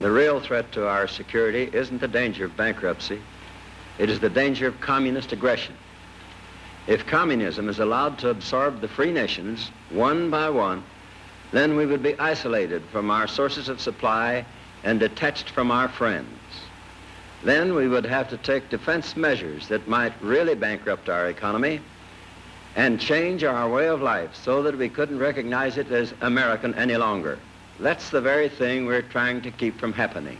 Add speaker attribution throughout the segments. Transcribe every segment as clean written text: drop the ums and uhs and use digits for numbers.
Speaker 1: The real threat to our security isn't the danger of bankruptcy. It is the danger of communist aggression. If communism is allowed to absorb the free nations one by one, then we would be isolated from our sources of supply and detached from our friends. Then we would have to take defense measures that might really bankrupt our economy and change our way of life so that we couldn't recognize it as American any longer. That's the very thing we're trying to keep from happening.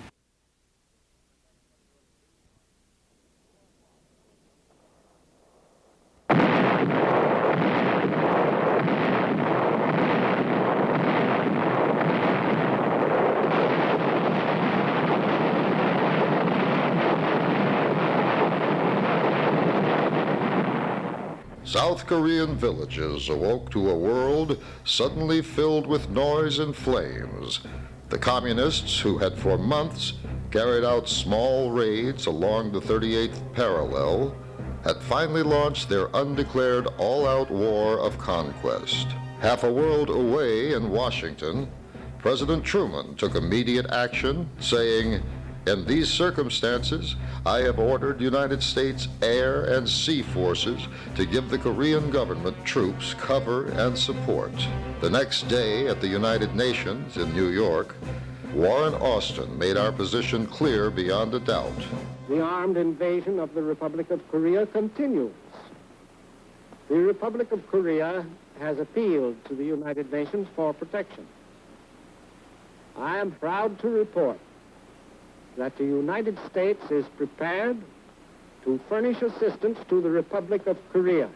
Speaker 2: South Korean villages awoke to a world suddenly filled with noise and flames. The communists, who had for months carried out small raids along the 38th parallel, had finally launched their undeclared all-out war of conquest. Half a world away in Washington, President Truman took immediate action, saying, "In these circumstances, I have ordered United States air and sea forces to give the Korean government troops cover and support." The next day at the United Nations in New York, Warren Austin made our position clear beyond a doubt.
Speaker 3: The armed invasion of the Republic of Korea continues. The Republic of Korea has appealed to the United Nations for protection. I am proud to report that the United States is prepared to furnish assistance to the Republic of Korea.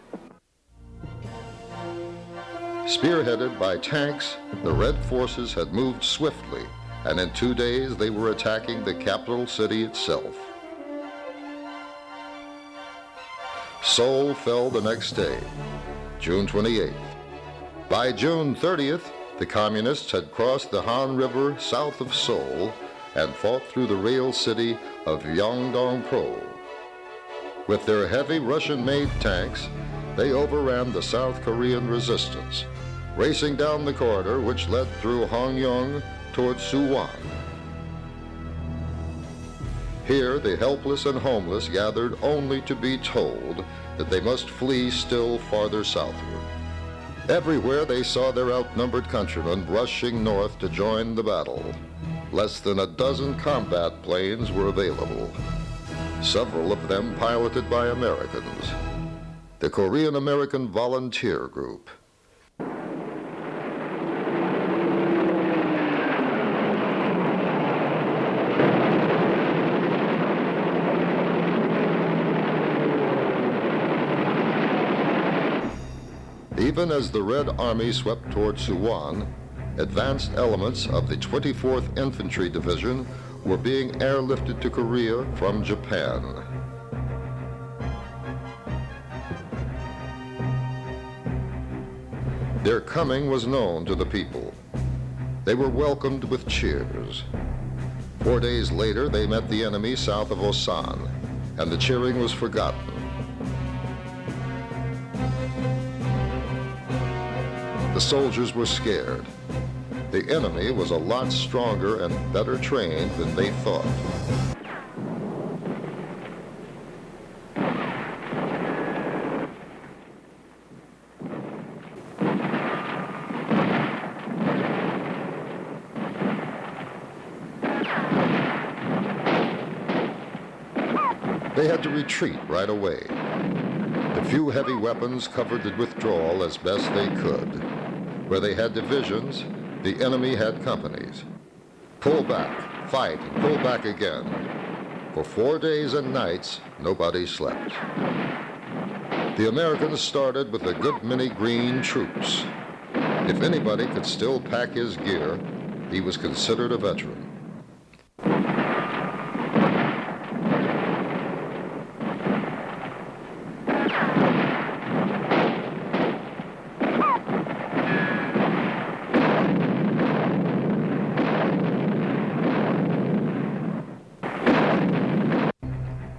Speaker 2: Spearheaded by tanks, the Red forces had moved swiftly, and in 2 days they were attacking the capital city itself. Seoul fell the next day, June 28th. By June 30th, the communists had crossed the Han River south of Seoul and fought through the rail city of Yongdong-pro. With their heavy Russian-made tanks, they overran the South Korean resistance, racing down the corridor which led through Hongyeong toward Suwon. Here, the helpless and homeless gathered only to be told that they must flee still farther southward. Everywhere they saw their outnumbered countrymen rushing north to join the battle. Less than a dozen combat planes were available, several of them piloted by Americans, the Korean-American Volunteer Group. Even as the Red Army swept toward Suwon, advanced elements of the 24th Infantry Division were being airlifted to Korea from Japan. Their coming was known to the people. They were welcomed with cheers. 4 days later, they met the enemy south of Osan, and the cheering was forgotten. The soldiers were scared. The enemy was a lot stronger and better trained than they thought. They had to retreat right away. The few heavy weapons covered the withdrawal as best they could. Where they had divisions, the enemy had companies. Pull back, fight, and pull back again. For 4 days and nights, nobody slept. The Americans started with a good many green troops. If anybody could still pack his gear, he was considered a veteran.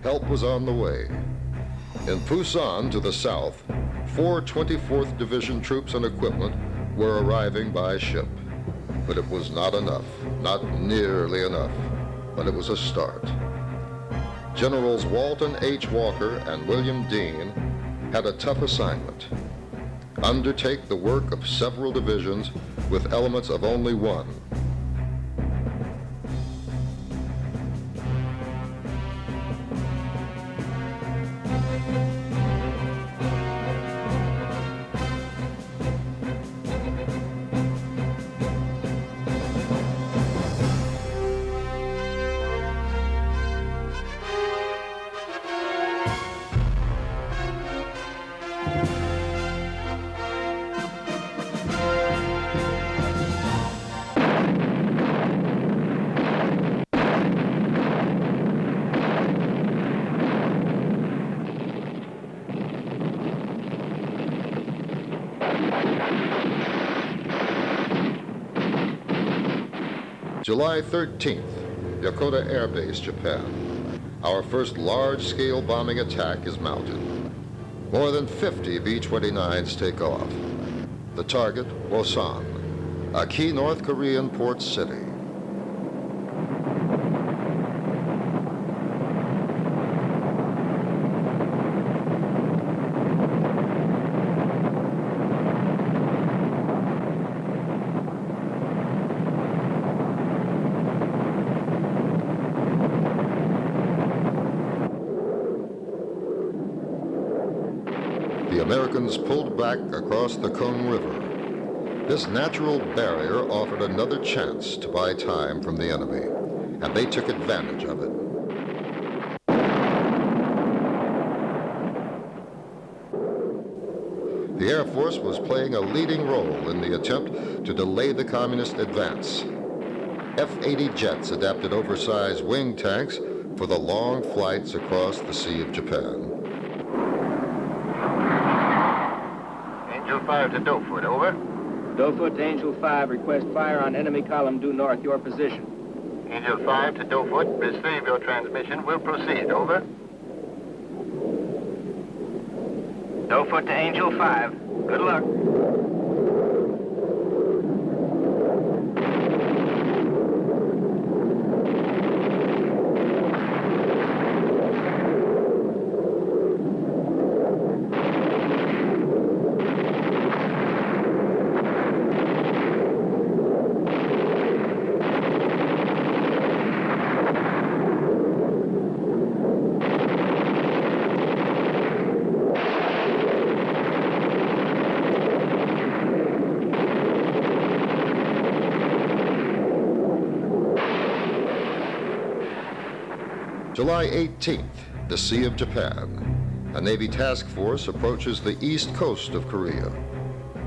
Speaker 2: Help was on the way. In Pusan to the south, 4 24th Division troops and equipment were arriving by ship. But it was not enough, not nearly enough. but it was a start. Generals Walton H. Walker and William Dean had a tough assignment: undertake the work of several divisions with elements of only one. July 13th, Yokota Air Base, Japan. Our first large-scale bombing attack is mounted. More than 50 B-29s take off. The target, Wosan, a key North Korean port city. The Americans pulled back across the Kung River. This natural barrier offered another chance to buy time from the enemy, and they took advantage of it. The Air Force was playing a leading role in the attempt to delay the communist advance. F-80 jets adapted oversized wing tanks for the long flights across the Sea of Japan.
Speaker 4: Angel 5 to Dofoot, over.
Speaker 5: Dofoot to Angel 5, request fire on enemy column due north, your position.
Speaker 4: Angel 5 to Dofoot, receive your transmission, will proceed, over.
Speaker 5: Dofoot to Angel 5, good luck.
Speaker 2: July 18th, the Sea of Japan. A Navy task force approaches the east coast of Korea.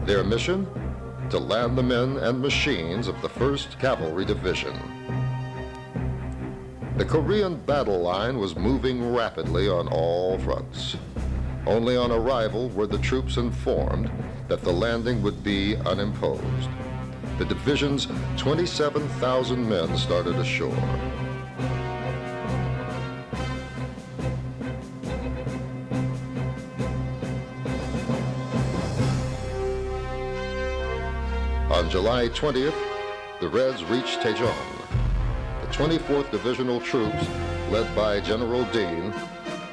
Speaker 2: Their mission? To land the men and machines of the 1st Cavalry Division. The Korean battle line was moving rapidly on all fronts. Only on arrival were the troops informed that the landing would be unimposed. The division's 27,000 men started ashore. On July 20th, the Reds reached Daejeon. The 24th Divisional troops, led by General Dean,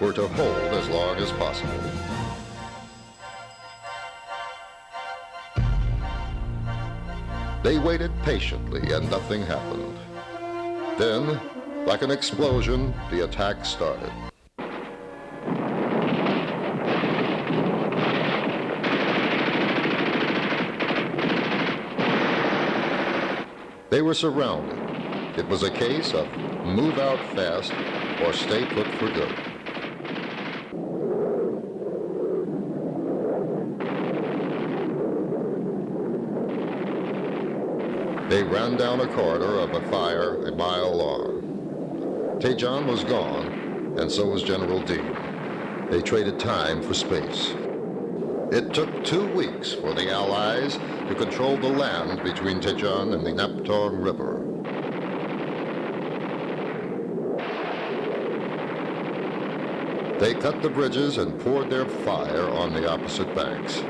Speaker 2: were to hold as long as possible. They waited patiently and nothing happened. Then, like an explosion, the attack started. They were surrounded. It was a case of move out fast or stay put for good. They ran down a corridor of a fire a mile long. Daejeon was gone, and so was General Dean. They traded time for space. It took 2 weeks for the Allies to control the land between Daejeon and the Naptong River. They cut the bridges and poured their fire on the opposite banks.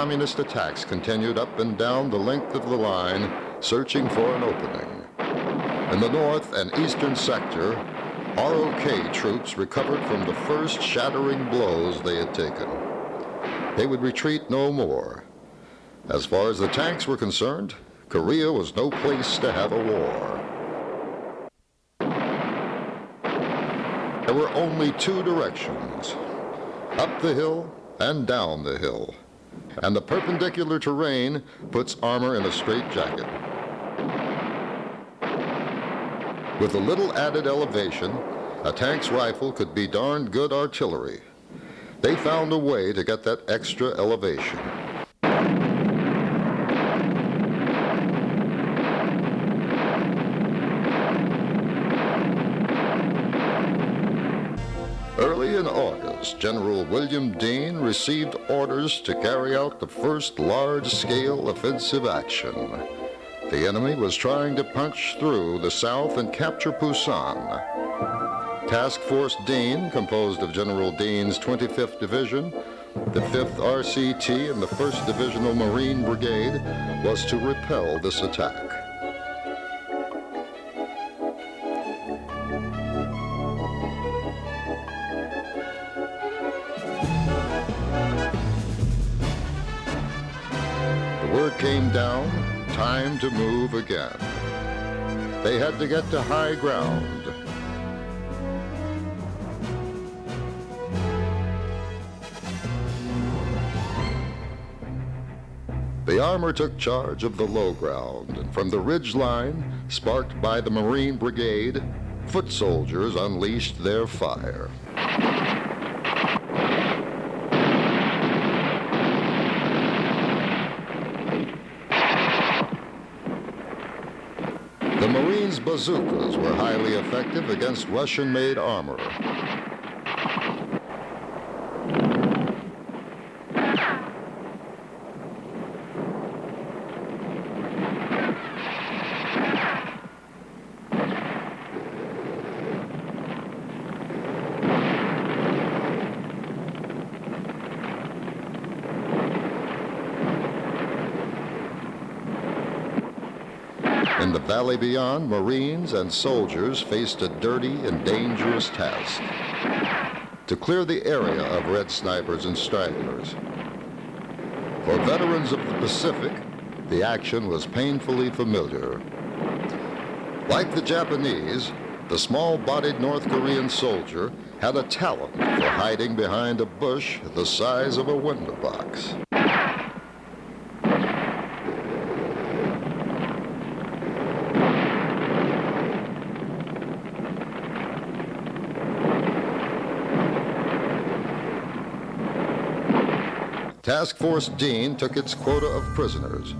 Speaker 2: communist attacks continued up and down the length of the line, searching for an opening. In the north and eastern sector, ROK troops recovered from the first shattering blows they had taken. They would retreat no more. As far as the tanks were concerned, Korea was no place to have a war. There were only two directions, up the hill and down the hill, and the perpendicular terrain puts armor in a straitjacket. With a little added elevation, a tank's rifle could be darned good artillery. They found a way to get that extra elevation. Early in August, General William Dean received orders to carry out the first large-scale offensive action. The enemy was trying to punch through the south and capture Busan. Task Force Dean, composed of General Dean's 25th Division, the 5th RCT, and the 1st Divisional Marine Brigade, was to repel this attack. The word came down, time to move again. They had to get to high ground. The armor took charge of the low ground, and from the ridge line, sparked by the Marine Brigade, foot soldiers unleashed their fire. The Marines' bazookas were highly effective against Russian-made armor. In the valley beyond, Marines and soldiers faced a dirty and dangerous task: to clear the area of red snipers and stragglers. For veterans of the Pacific, the action was painfully familiar. Like the Japanese, the small-bodied North Korean soldier had a talent for hiding behind a bush the size of a window box. Task Force Dean took its quota of prisoners,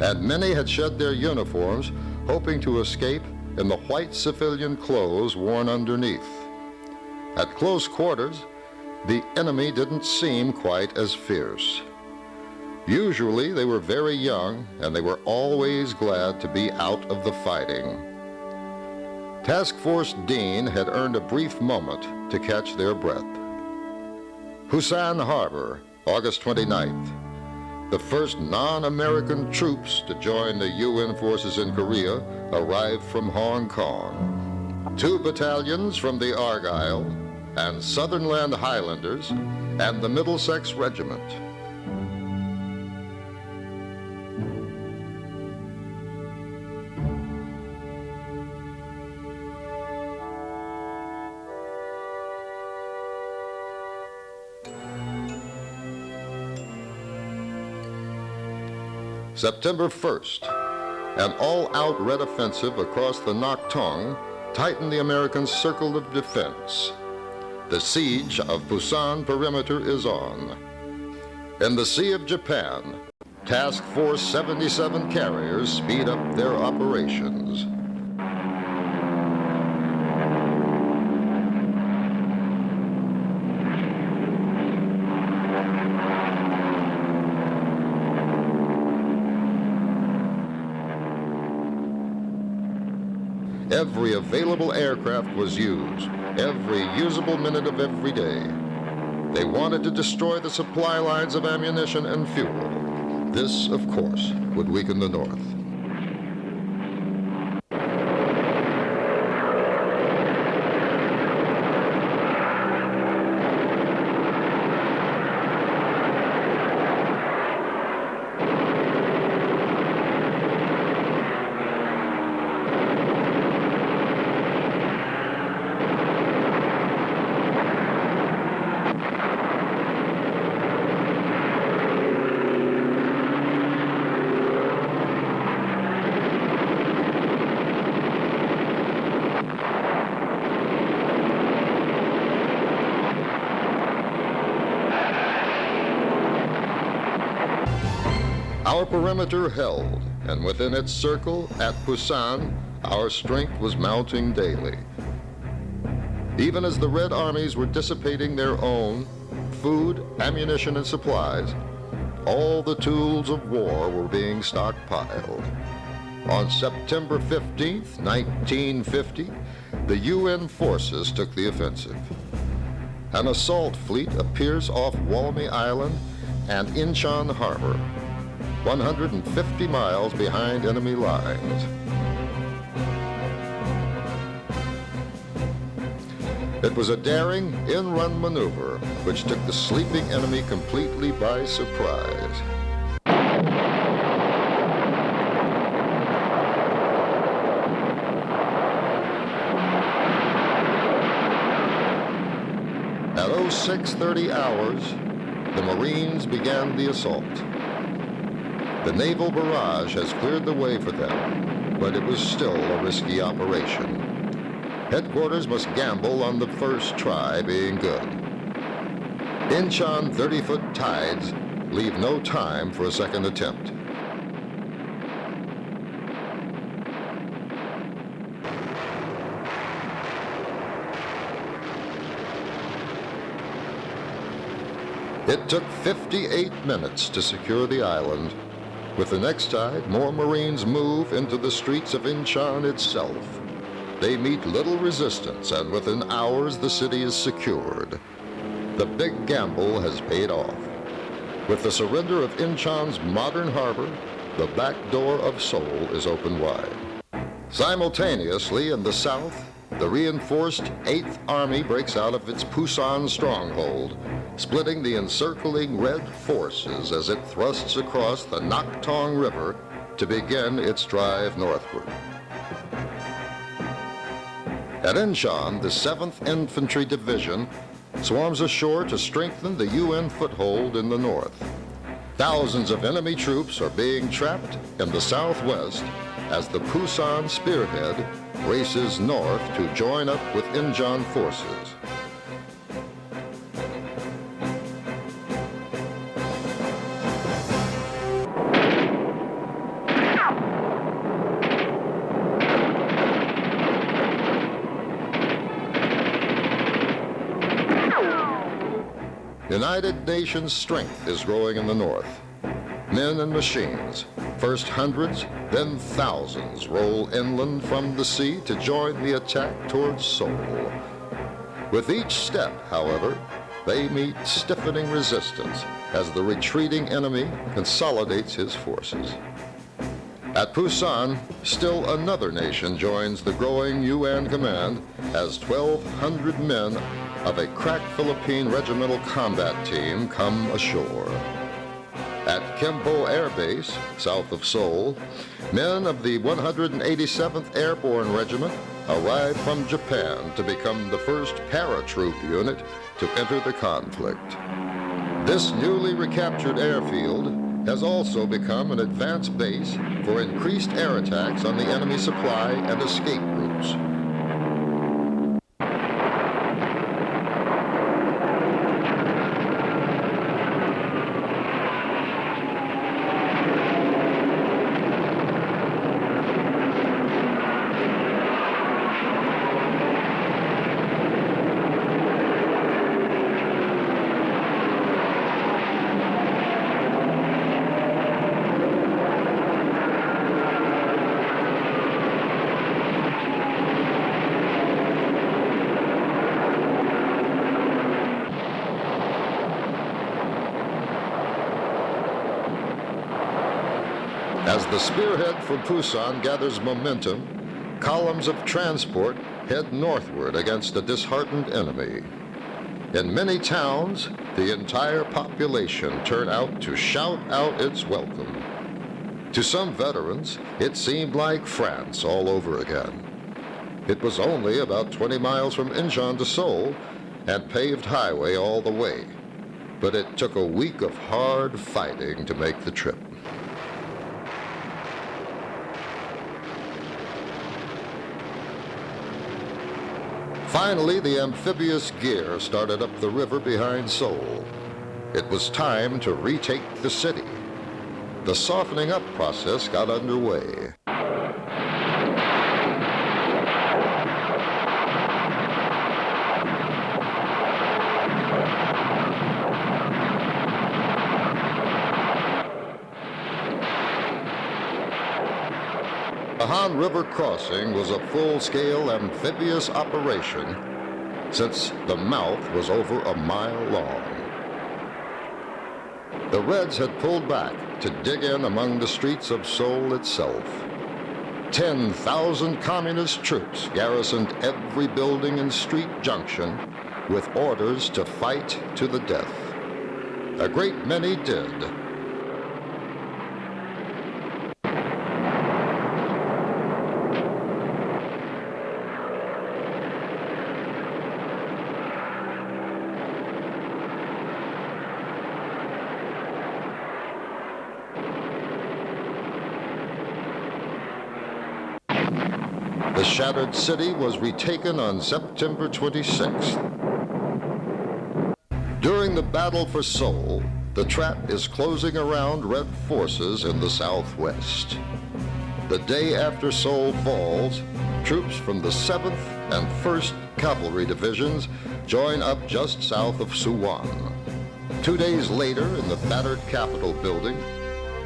Speaker 2: and many had shed their uniforms, hoping to escape in the white civilian clothes worn underneath. At close quarters, the enemy didn't seem quite as fierce. Usually they were very young, and they were always glad to be out of the fighting. Task Force Dean had earned a brief moment to catch their breath. Busan Harbor, August 29th. The first non-American troops to join the UN forces in Korea arrived from Hong Kong. 2 battalions from the Argyle and Southernland Highlanders and the Middlesex Regiment. September 1st, an all-out red offensive across the Naktung tightened the Americans' circle of defense. The siege of Busan perimeter is on. In the Sea of Japan, Task Force 77 carriers speed up their operations. Every available aircraft was used, every usable minute of every day. They wanted to destroy the supply lines of ammunition and fuel. This, of course, would weaken the North. Our perimeter held, and within its circle at Pusan, our strength was mounting daily. Even as the Red Armies were dissipating their own food, ammunition, and supplies, all the tools of war were being stockpiled. On September 15th, 1950, the UN forces took the offensive. An assault fleet appears off Walmy Island and Incheon Harbor, 150 miles behind enemy lines. It was a daring in-run maneuver which took the sleeping enemy completely by surprise. At 06:30 hours, the Marines began the assault. The naval barrage has cleared the way for them, but it was still a risky operation. Headquarters must gamble on the first try being good. Incheon 30-foot tides leave no time for a second attempt. It took 58 minutes to secure the island. With the next tide, more Marines move into the streets of Incheon itself. They meet little resistance, and within hours the city is secured. The big gamble has paid off. With the surrender of Incheon's modern harbor, the back door of Seoul is open wide. Simultaneously, in the south, the reinforced 8th Army breaks out of its Pusan stronghold, splitting the encircling Red forces as it thrusts across the Naktong River to begin its drive northward. At Incheon, the 7th Infantry Division swarms ashore to strengthen the UN foothold in the north. Thousands of enemy troops are being trapped in the southwest as the Pusan spearhead races north to join up with Incheon forces. United Nations strength is growing in the north. Men and machines, first hundreds, then thousands, roll inland from the sea to join the attack towards Seoul. With each step, however, they meet stiffening resistance as the retreating enemy consolidates his forces. At Pusan, still another nation joins the growing UN command as 1,200 men of a crack Philippine regimental combat team come ashore. At Kempo Air Base, south of Seoul, men of the 187th Airborne Regiment arrive from Japan to become the first paratroop unit to enter the conflict. This newly recaptured airfield has also become an advanced base for increased air attacks on the enemy supply and escape routes. As the spearhead from Pusan gathers momentum, columns of transport head northward against a disheartened enemy. In many towns, the entire population turn out to shout out its welcome. To some veterans, it seemed like France all over again. It was only about 20 miles from Incheon to Seoul and paved highway all the way, but it took a week of hard fighting to make the trip. Finally, the amphibious gear started up the river behind Seoul. It was time to retake the city. The softening up process got underway. The Han River crossing was a full-scale amphibious operation since the mouth was over a mile long. The Reds had pulled back to dig in among the streets of Seoul itself. 10,000 communist troops garrisoned every building and street junction with orders to fight to the death. A great many did. The shattered city was retaken on September 26th. During the battle for Seoul, the trap is closing around Red forces in the southwest. The day after Seoul falls, troops from the 7th and 1st Cavalry Divisions join up just south of Suwon. 2 days later, in the battered Capitol building,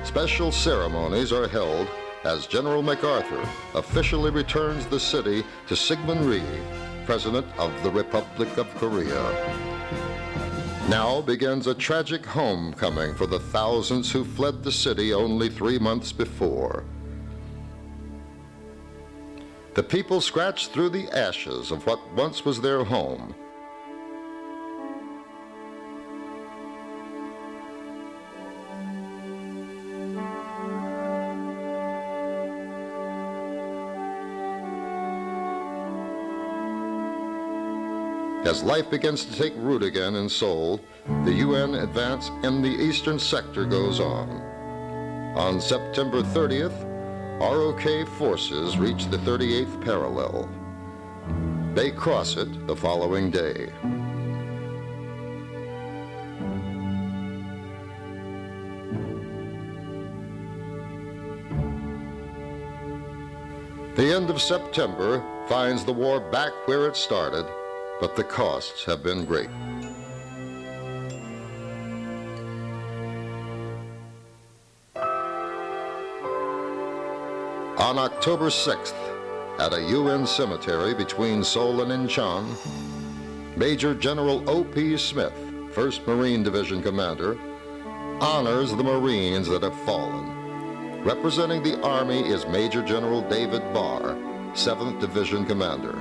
Speaker 2: special ceremonies are held as General MacArthur officially returns the city to Syngman Rhee, President of the Republic of Korea. Now begins a tragic homecoming for the thousands who fled the city only 3 months before. The people scratch through the ashes of what once was their home. As life begins to take root again in Seoul, the UN advance in the eastern sector goes on. On September 30th, ROK forces reach the 38th parallel. They cross it the following day. The end of September finds the war back where it started, but the costs have been great. On October 6th, at a UN cemetery between Seoul and Incheon, Major General O.P. Smith, 1st Marine Division Commander, honors the Marines that have fallen. Representing the Army is Major General David Barr, 7th Division Commander.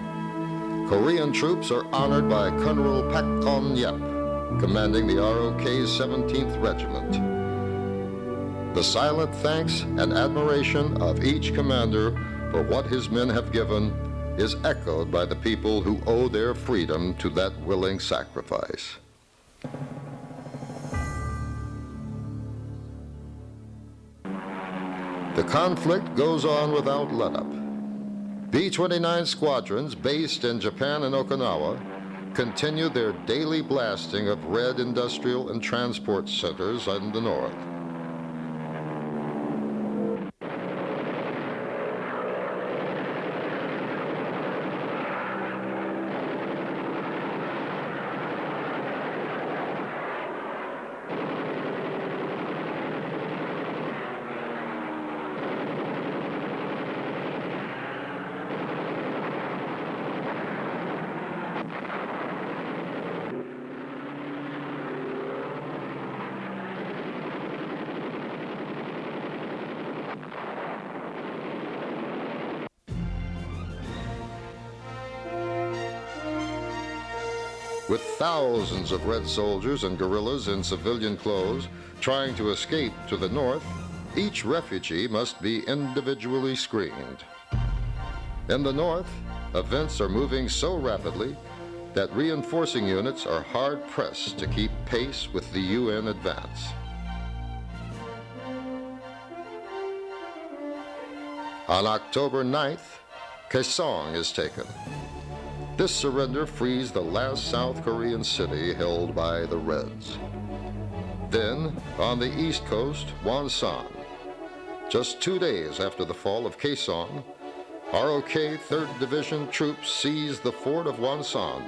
Speaker 2: Korean troops are honored by Colonel Pak Kon-yep, commanding the ROK's 17th Regiment. The silent thanks and admiration of each commander for what his men have given is echoed by the people who owe their freedom to that willing sacrifice. The conflict goes on without let-up. B-29 squadrons based in Japan and Okinawa continue their daily blasting of Red industrial and transport centers in the north. with thousands of red soldiers and guerrillas in civilian clothes trying to escape to the north, each refugee must be individually screened. In the north, events are moving so rapidly that reinforcing units are hard-pressed to keep pace with the UN advance. On October 9th, Kaesong is taken. This surrender frees the last South Korean city held by the Reds. Then, on the east coast, Wonsan. Just 2 days after the fall of Kaesong, ROK 3rd Division troops seized the fort of Wonsan,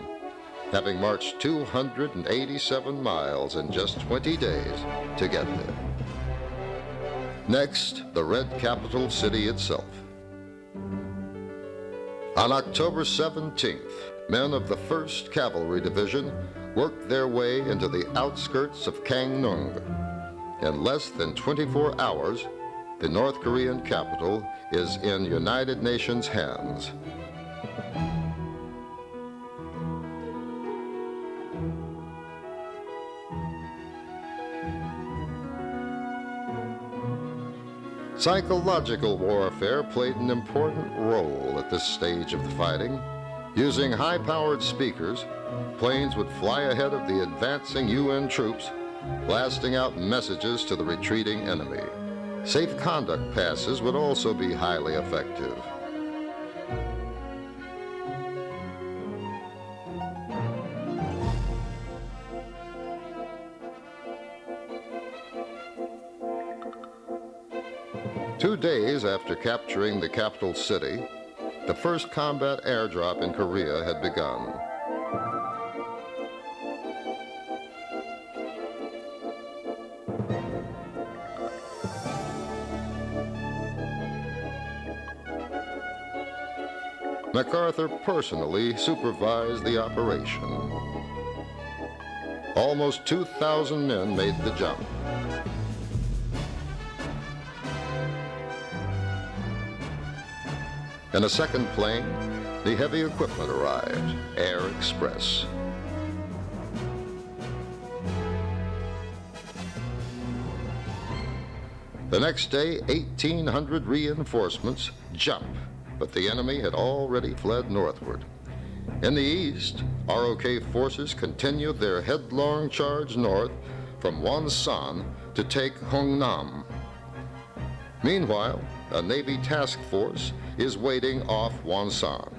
Speaker 2: having marched 287 miles in just 20 days to get there. Next, the Red capital city itself. On October 17th, men of the 1st Cavalry Division worked their way into the outskirts of Gangneung. In less than 24 hours, the North Korean capital is in United Nations hands. Psychological warfare played an important role at this stage of the fighting. Using high-powered speakers, planes would fly ahead of the advancing UN troops, blasting out messages to the retreating enemy. Safe conduct passes would also be highly effective. Two days after capturing the capital city, the first combat airdrop in Korea had begun. MacArthur personally supervised the operation. Almost 2,000 men made the jump. In a second plane, the heavy equipment arrived, Air Express. The next day, 1,800 reinforcements jump, but the enemy had already fled northward. In the east, ROK forces continued their headlong charge north from Wonsan to take Hongnam. Meanwhile, a Navy task force is waiting off Wonsan.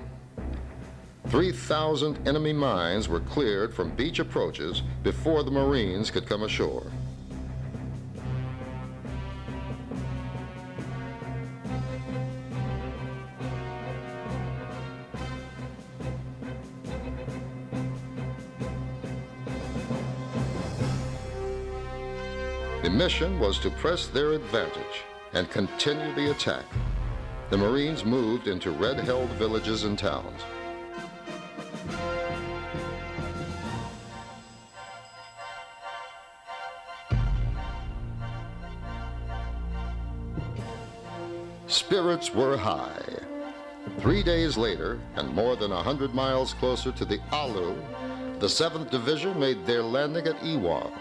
Speaker 2: 3,000 enemy mines were cleared from beach approaches before the Marines could come ashore. The mission was to press their advantage and continue the attack. The Marines moved into Red-held villages and towns. Spirits were high. 3 days later, and more than 100 miles closer to the Alu, the 7th Division made their landing at Iwang.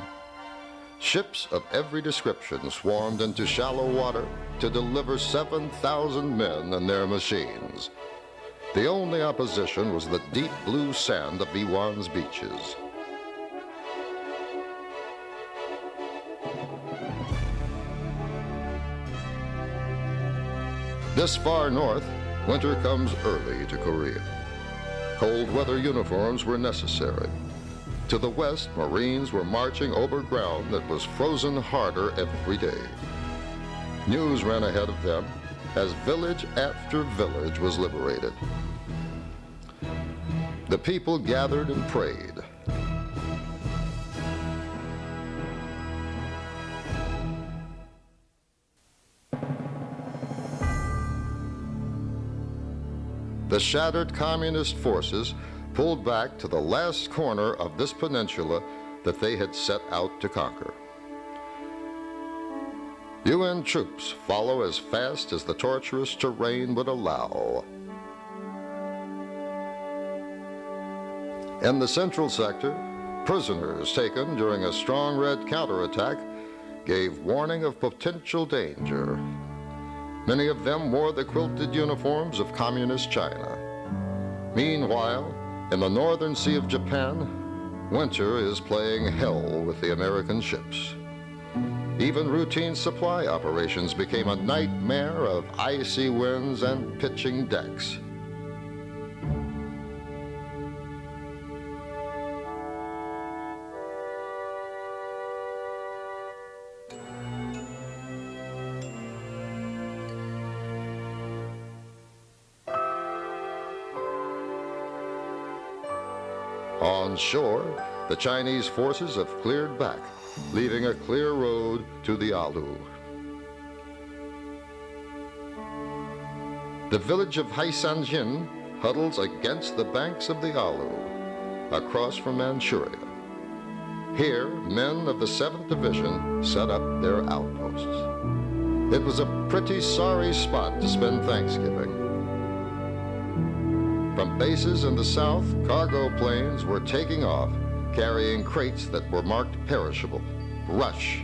Speaker 2: Ships of every description swarmed into shallow water to deliver 7,000 men and their machines. The only opposition was the deep blue sand of Iwan's beaches. This far north, winter comes early to Korea. Cold weather uniforms were necessary. To the west, Marines were marching over ground that was frozen harder every day. News ran ahead of them as village after village was liberated. The people gathered and prayed. The shattered communist forces pulled back to the last corner of this peninsula that they had set out to conquer. UN troops follow as fast as the tortuous terrain would allow. In the central sector, prisoners taken during a strong Red counterattack gave warning of potential danger. Many of them wore the quilted uniforms of Communist China. Meanwhile, in the northern sea of Japan, winter is playing hell with the American ships. Even routine supply operations became a nightmare of icy winds and pitching decks. On shore, the Chinese forces have cleared back, leaving a clear road to the Alu. The village of Haisanjin huddles against the banks of the Alu, across from Manchuria. Here, men of the 7th Division set up their outposts. It was a pretty sorry spot to spend Thanksgiving. From bases in the south, cargo planes were taking off, carrying crates that were marked perishable. Rush.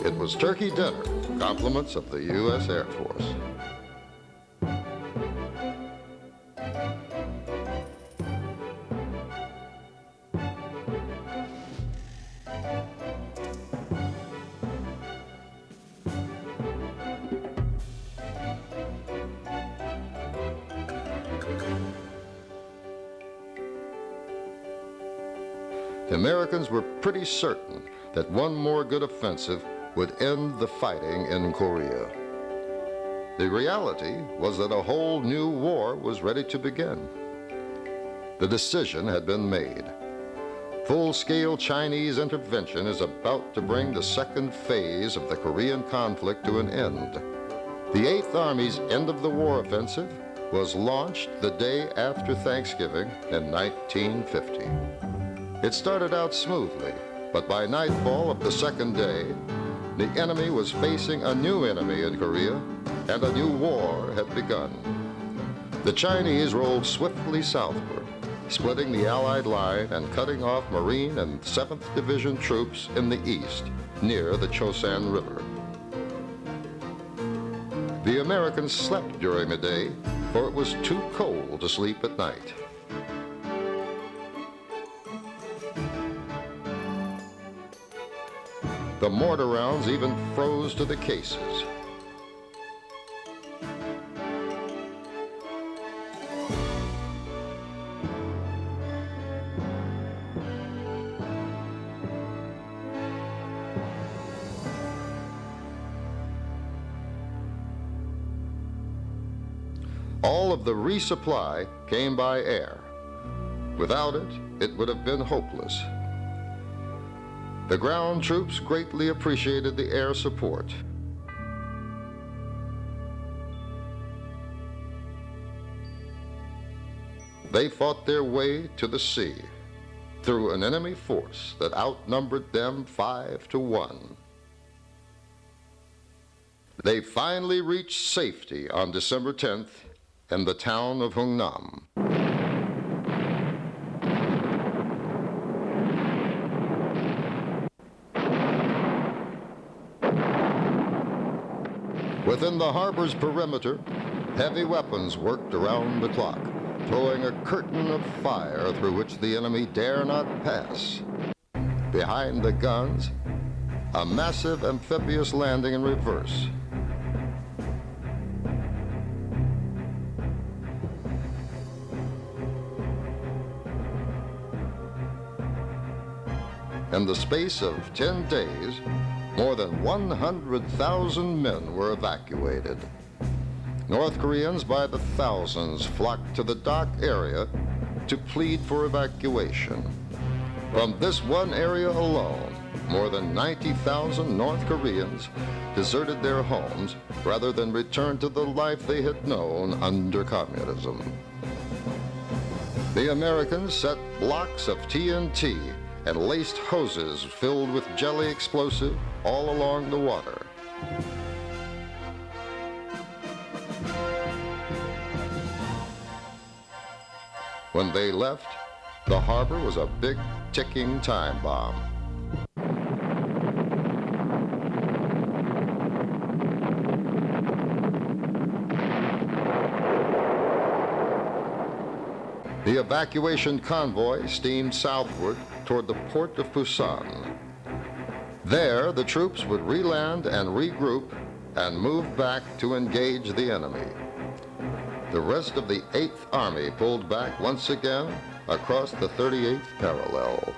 Speaker 2: It was turkey dinner, compliments of the U.S. Air Force. The Americans were pretty certain that one more good offensive would end the fighting in Korea. The reality was that a whole new war was ready to begin. The decision had been made. Full-scale Chinese intervention is about to bring the second phase of the Korean conflict to an end. The 8th Army's end-of-the-war offensive was launched the day after Thanksgiving in 1950. It started out smoothly, but by nightfall of the second day, the enemy was facing a new enemy in Korea, and a new war had begun. The Chinese rolled swiftly southward, splitting the Allied line and cutting off Marine and 7th Division troops in the east, near the Chosan River. The Americans slept during the day, for it was too cold to sleep at night. The mortar rounds even froze to the cases. All of the resupply came by air. Without it, it would have been hopeless. The ground troops greatly appreciated the air support. They fought their way to the sea through an enemy force that outnumbered them 5-1. They finally reached safety on December 10th in the town of Hungnam. Within the harbor's perimeter, heavy weapons worked around the clock, throwing a curtain of fire through which the enemy dare not pass. Behind the guns, a massive amphibious landing in reverse. In the space of 10 days, more than 100,000 men were evacuated. North Koreans by the thousands flocked to the dock area to plead for evacuation. From this one area alone, more than 90,000 North Koreans deserted their homes rather than return to the life they had known under communism. The Americans set blocks of TNT and laced hoses filled with jelly explosive all along the water. When they left, the harbor was a big ticking time bomb. The evacuation convoy steamed southward toward the port of Busan. There, the troops would re-land and regroup and move back to engage the enemy. The rest of the 8th Army pulled back once again across the 38th parallel.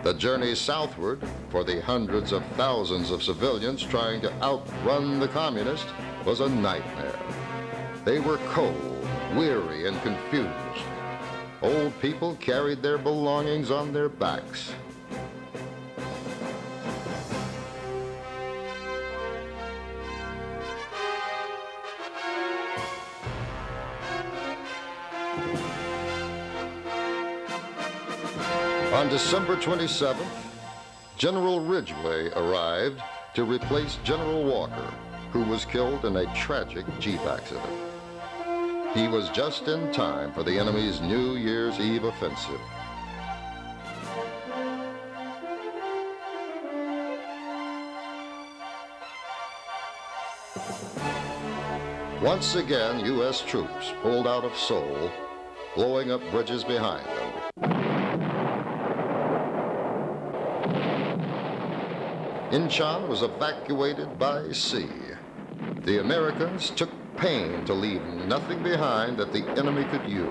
Speaker 2: The journey southward for the hundreds of thousands of civilians trying to outrun the communists was a nightmare. They were cold, weary, and confused. Old people carried their belongings on their backs. On December 27th, General Ridgway arrived to replace General Walker, who was killed in a tragic Jeep accident. He was just in time for the enemy's New Year's Eve offensive. Once again, U.S. troops pulled out of Seoul, blowing up bridges behind them. Incheon was evacuated by sea. The Americans took pain to leave nothing behind that the enemy could use.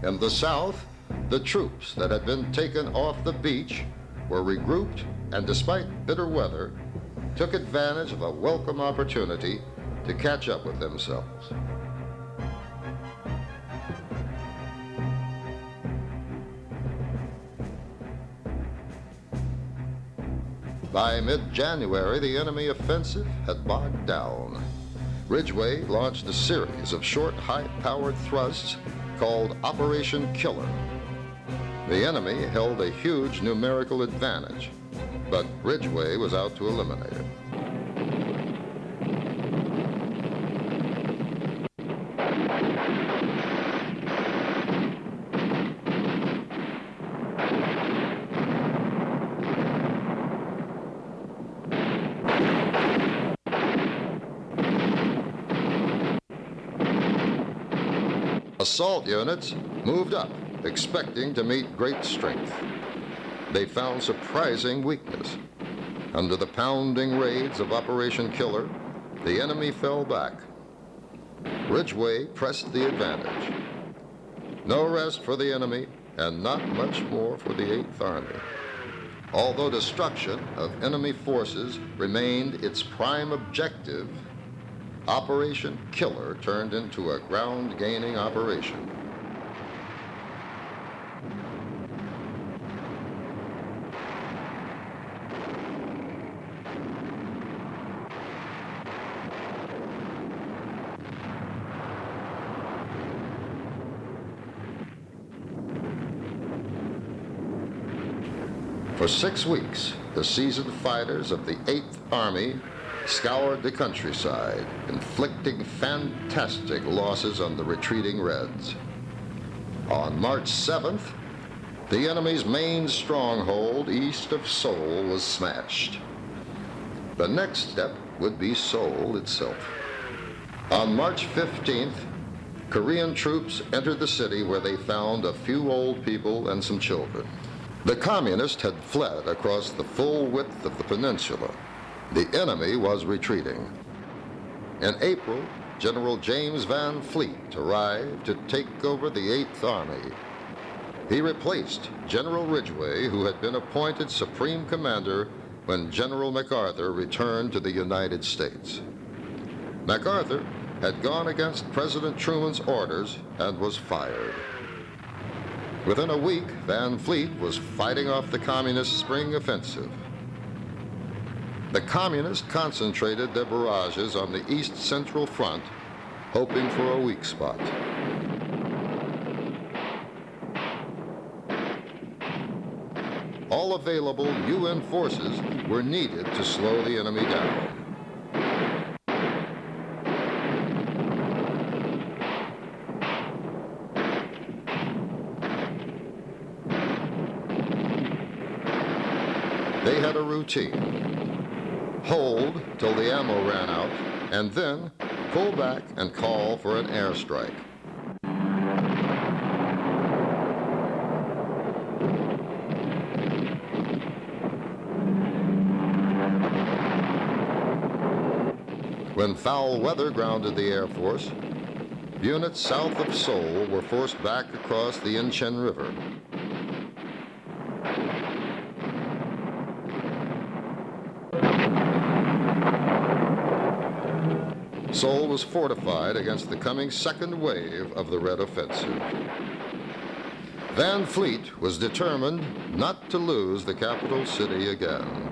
Speaker 2: In the south, the troops that had been taken off the beach were regrouped and, despite bitter weather, took advantage of a welcome opportunity to catch up with themselves. By mid-January, the enemy offensive had bogged down. Ridgway launched a series of short, high-powered thrusts called Operation Killer. The enemy held a huge numerical advantage, but Ridgway was out to eliminate it. Assault units moved up, expecting to meet great strength. They found surprising weakness. Under the pounding raids of Operation Killer, the enemy fell back. Ridgway pressed the advantage. No rest for the enemy, and not much more for the 8th Army. Although destruction of enemy forces remained its prime objective, Operation Killer turned into a ground-gaining operation. For 6 weeks, the seasoned fighters of the 8th Army scoured the countryside, inflicting fantastic losses on the retreating Reds. On March 7th, the enemy's main stronghold east of Seoul was smashed. The next step would be Seoul itself. On March 15th, Korean troops entered the city, where they found a few old people and some children. The communists had fled across the full width of the peninsula. The enemy was retreating. In April, General James Van Fleet arrived to take over the 8th Army. He replaced General Ridgway, who had been appointed Supreme Commander when General MacArthur returned to the United States. MacArthur had gone against President Truman's orders and was fired. Within a week, Van Fleet was fighting off the Communist spring offensive. The Communists concentrated their barrages on the East Central Front, hoping for a weak spot. All available UN forces were needed to slow the enemy down. They had a routine. Hold till the ammo ran out, and then pull back and call for an airstrike. When foul weather grounded the Air Force, units south of Seoul were forced back across the Incheon River. Seoul was fortified against the coming second wave of the Red Offensive. Van Fleet was determined not to lose the capital city again.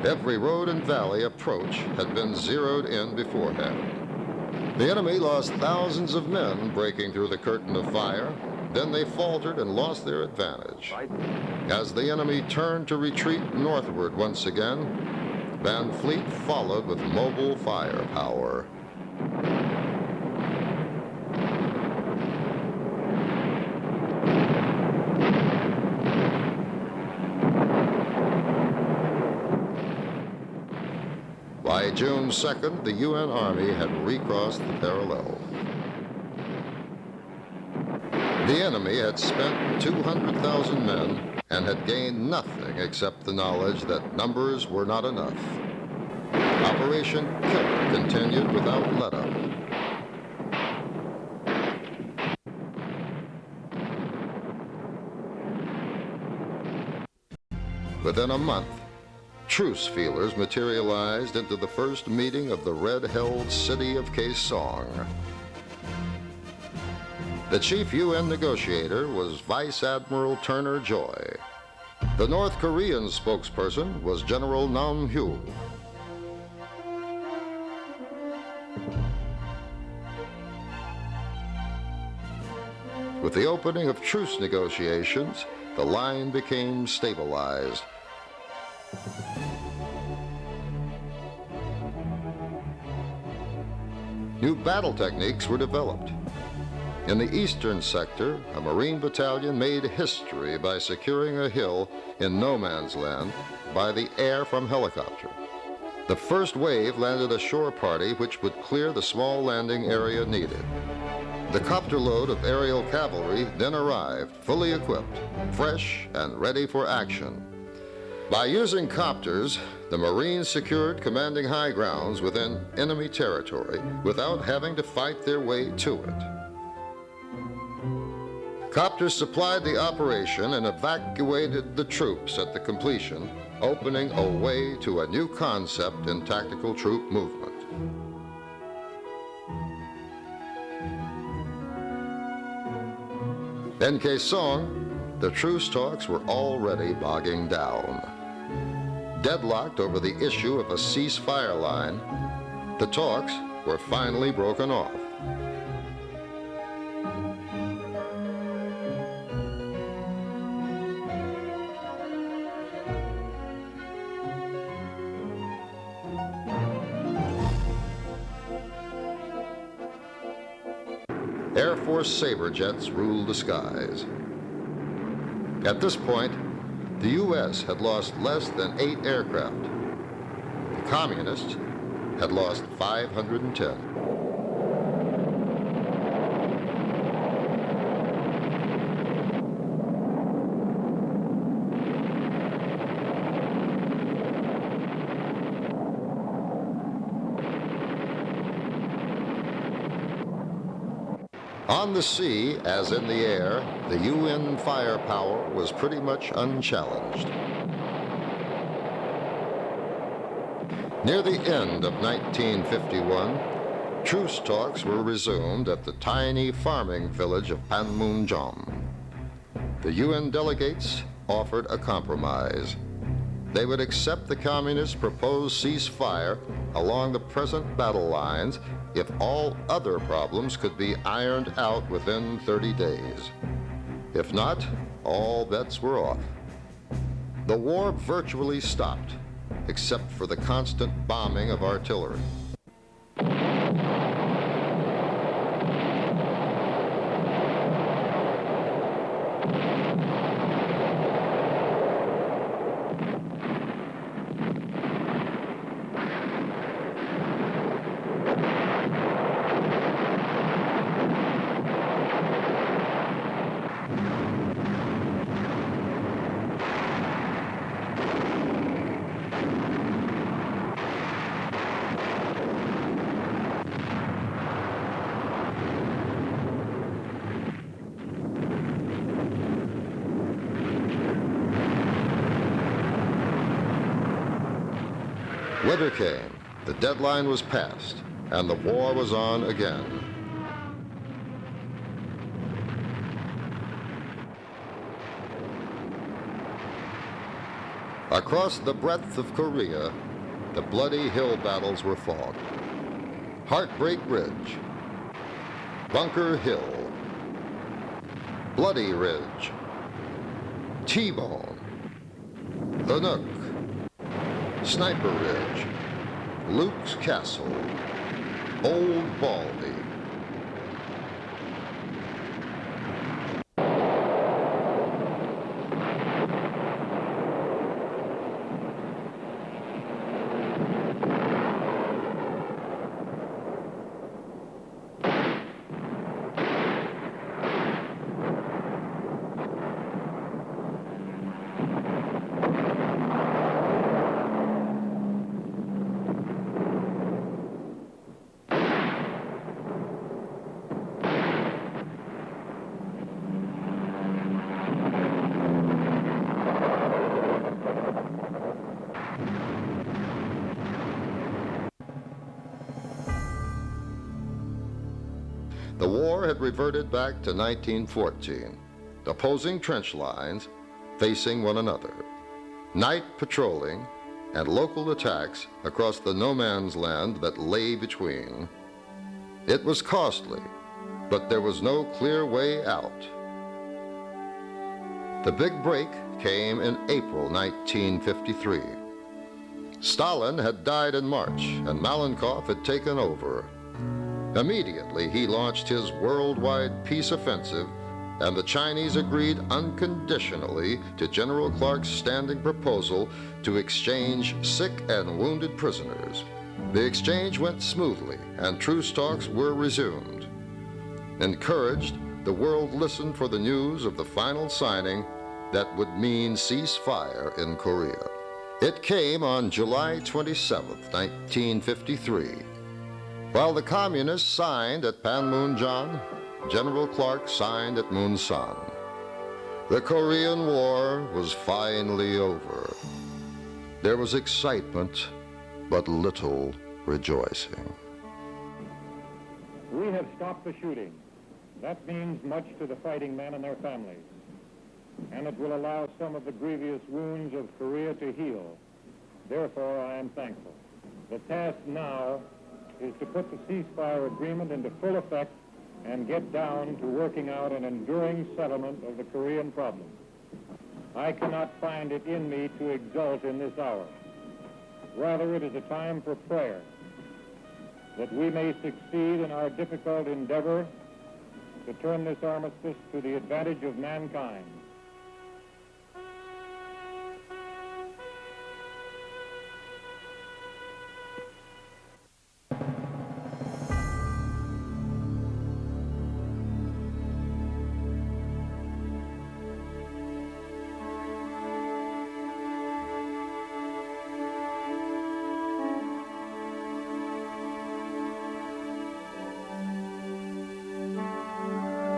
Speaker 2: Every road and valley approach had been zeroed in beforehand. The enemy lost thousands of men breaking through the curtain of fire. Then they faltered and lost their advantage. As the enemy turned to retreat northward once again, Van Fleet followed with mobile firepower. By June 2nd, the UN Army had recrossed the parallel. The enemy had spent 200,000 men and had gained nothing except the knowledge that numbers were not enough. Operation Killer continued without let-up. Within a month, truce feelers materialized into the first meeting of the red-held city of Kaesong. The chief UN negotiator was Vice Admiral Turner Joy. The North Korean spokesperson was General Nam Hyu. With the opening of truce negotiations, the line became stabilized. New battle techniques were developed. In the eastern sector, a Marine battalion made history by securing a hill in no man's land by the air from helicopter. The first wave landed a shore party which would clear the small landing area needed. The copter load of aerial cavalry then arrived, fully equipped, fresh and ready for action. By using copters, the Marines secured commanding high grounds within enemy territory without having to fight their way to it. Copters supplied the operation and evacuated the troops at the completion, opening a way to a new concept in tactical troop movement. In Kaesong, the truce talks were already bogging down. Deadlocked over the issue of a ceasefire line, the talks were finally broken off. Air Force Sabre jets ruled the skies. At this point, the U.S. had lost less than 8 aircraft. The Communists had lost 510. On the sea, as in the air, the UN firepower was pretty much unchallenged. Near the end of 1951, truce talks were resumed at the tiny farming village of Panmunjom. The UN delegates offered a compromise. They would accept the Communists' proposed ceasefire along the present battle lines if all other problems could be ironed out within 30 days. If not, all bets were off. The war virtually stopped, except for the constant bombing of artillery. Winter came, the deadline was passed, and the war was on again. Across the breadth of Korea, the bloody hill battles were fought. Heartbreak Ridge, Bunker Hill, Bloody Ridge, T-Bone, The Nook, Sniper Ridge, Luke's Castle, Old Baldy. The war had reverted back to 1914, opposing trench lines facing one another, night patrolling, and local attacks across the no man's land that lay between. It was costly, but there was no clear way out. The big break came in April 1953. Stalin had died in March, and Malenkov had taken over. Immediately, he launched his worldwide peace offensive, and the Chinese agreed unconditionally to General Clark's standing proposal to exchange sick and wounded prisoners. The exchange went smoothly, and truce talks were resumed. Encouraged, the world listened for the news of the final signing that would mean ceasefire in Korea. It came on July 27, 1953. While the Communists signed at Panmunjom, General Clark signed at Munsan. The Korean War was finally over. There was excitement, but little rejoicing.
Speaker 6: We have stopped the shooting. That means much to the fighting men and their families, and it will allow some of the grievous wounds of Korea to heal. Therefore, I am thankful. The task now is to put the ceasefire agreement into full effect and get down to working out an enduring settlement of the Korean problem. I cannot find it in me to exult in this hour. Rather, it is a time for prayer, that we may succeed in our difficult endeavor to turn this armistice to the advantage of mankind.